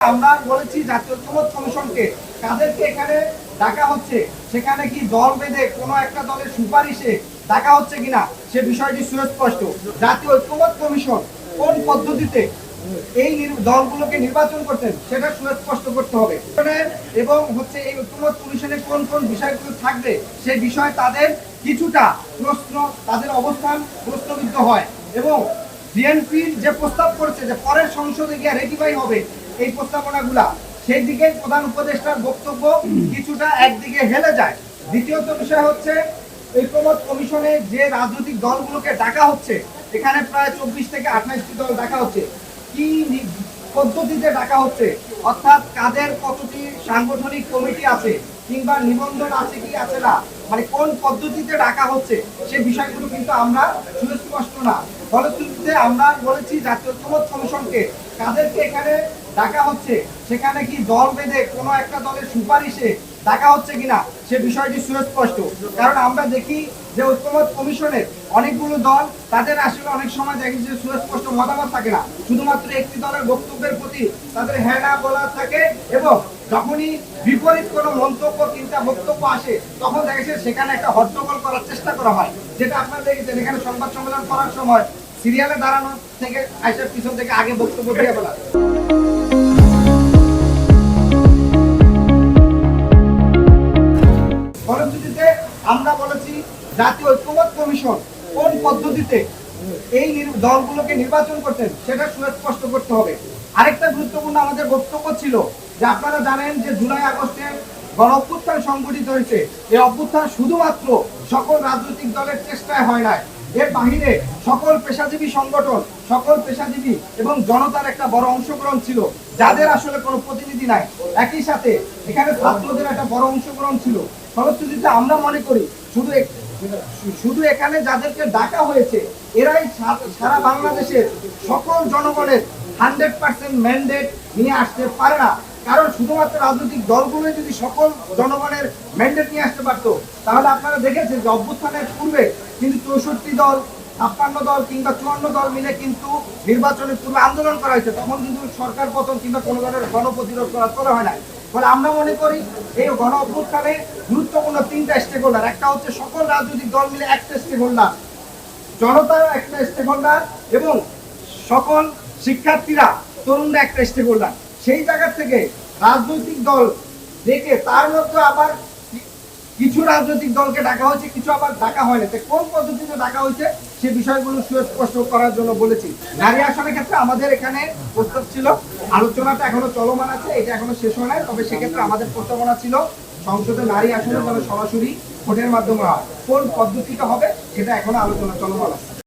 আমরা বলেছি জাতীয় ঐক্যমত্য কমিশনকে কাদেরকে এখানে ডাকা হচ্ছে, সেখানে কি দল বেঁধে কোনো একটা দলের সুপারিশে ডাকা হচ্ছে কিনা সে বিষয়টি সুস্পষ্ট। জাতীয় ঐক্যমত্য কমিশন কোন পদ্ধতিতে এই দলগুলোকে নির্বাচন করতেন সেটা সুস্পষ্ট করতে হবে এবং এই ঐক্যমত্য কমিশনে কোন কোন বিষয়গুলো থাকবে সেই বিষয়ে তাদের কিছুটা প্রশ্ন, তাদের অবস্থান প্রশ্নবিদ্ধ হয় এবং বিএনপির যে প্রস্তাব করেছে যে পরের সংসদে গিয়ে রেটিফাই হবে এই প্রস্তাবনাগুলা, সেই দিকে প্রধান উপদেষ্টার বক্তব্য কিছুটা একদিকে হেলে যায়। দ্বিতীয়ত বিষয় হচ্ছে ঐক্যমত্য কমিশনে যে রাজনৈতিক দলগুলোকে ডাকা হচ্ছে, এখানে প্রায় 24 থেকে 28টি দল ডাকা হচ্ছে। কি পদ্ধতিতে ডাকা হচ্ছে, অর্থাৎ কাদের কতটি সাংগঠনিক কমিটি আছে কিংবা নিবন্ধন আছে কি আছে না, মানে কোন পদ্ধতিতে ডাকা হচ্ছে সে বিষয়গুলো কিন্তু আমরা সুস্পষ্ট না। ফলশ্রুতিতে আমরা বলেছি জাতীয় ঐক্যমত্য কমিশনকে কাদেরকে এখানে ডাকা হচ্ছে, সেখানে কি দল বেঁধে কোনো একটা দলের সুপারিশে ডাকা হচ্ছে কিনা সে বিষয়টি সুস্পষ্ট। কারণ আমরা দেখি যে ঐক্যমত্য কমিশনের অনেকগুলো দল, তাদের আসলে অনেক সময় দেখি যে সুস্পষ্ট মতামত থাকে না, শুধুমাত্র একটি দলের বক্তব্যের প্রতি তাদের হ্যাঁ না বলা থাকে এবং যখনই বিপরীত কোনো মন্তব্য কিংবা বক্তব্য আসে তখন দেখেছে সেখানে একটা হট্টগোল করার চেষ্টা করা হয়, যেটা আপনারা দেখেছেন এখানে সংবাদ সম্মেলন করার সময় সিরিয়ালে দাঁড়ানো থেকে আইসার পিছন থেকে আগে বক্তব্য দিয়ে বলা। ফলশ্রুতিতে আমরা বলেছি জাতীয় ঐক্যমত্য কমিশন কোন পদ্ধতিতে এই দলগুলোকে নির্বাচন করতেন সেটা সুস্পষ্ট করতে হবে। আরেকটা গুরুত্বপূর্ণ আমাদের বক্তব্য ছিল যে আপনারা জানেন যে জুলাই আগস্টের গণ অভ্যুত্থান সংগঠিত হয়েছে, এই অভ্যুত্থান শুধুমাত্র সকল রাজনৈতিক দলের চেষ্টায় হয় নাই, এর বাহিরে সকল পেশাজীবী সংগঠন, সকল পেশাজীবী এবং জনতার একটা বড় অংশগ্রহণ ছিল, যাদের আসলে কোনো প্রতিনিধি নাই। একই সাথে এখানে ছাত্রদের একটা বড় অংশগ্রহণ ছিল। ফলশ্রুতিতে আমরা মনে করি শুধু এখানে যাদেরকে ডাকা হয়েছে এরাই সারা বাংলাদেশের সকল জনগণের 100% ম্যান্ডেট নিয়ে আসতে পারে না। কারণ শুধুমাত্র রাজনৈতিক দলগুলো যদি সকল জনগণের ম্যান্ডেট নিয়ে আসতে পারতো, তাহলে আপনারা দেখেছেন যে অভ্যুত্থানের পূর্বে কিন্তু 64 দল, 56 দল কিংবা 54 দল মিলে কিন্তু নির্বাচনের পূর্বে আন্দোলন করা হয়েছে, তখন কিন্তু সরকার পতন কিংবা কোনো ধরনের গণপ্রতিরোধ করা হয় না। ফলে আমরা মনে করি এই গণ অভ্যুত্থানে গুরুত্বপূর্ণ 3টা স্টেক হোল্ডার, একটা হচ্ছে সকল রাজনৈতিক দল মিলে একটা স্টেক হোল্ডার, জনতাও একটা স্টেক হোল্ডার এবং সকল শিক্ষার্থীরা, তরুণরা একটা স্টেক হোল্ডার। সেই জায়গা থেকে রাজনৈতিক দল দেখে তার মধ্যে আবার কিছু রাজনৈতিক দলকে ডাকা হয়েছে, কিছু আবার ডাকা হয়নি। কোন পদ্ধতিতে ডাকা হয়েছে সে বিষয়গুলো সুস্পষ্ট করার জন্য বলেছি। নারী আসনের ক্ষেত্রে আমাদের এখানে প্রস্তাব ছিল, আলোচনাটা এখনো চলমান আছে, এটা এখনো শেষ হয় নাই, তবে সেক্ষেত্রে আমাদের প্রস্তাবনা ছিল সংসদে নারী আসনে যেন সরাসরি ভোটের মাধ্যমে হয়। কোন পদ্ধতিটা হবে সেটা এখনো আলোচনা চলমান আছে।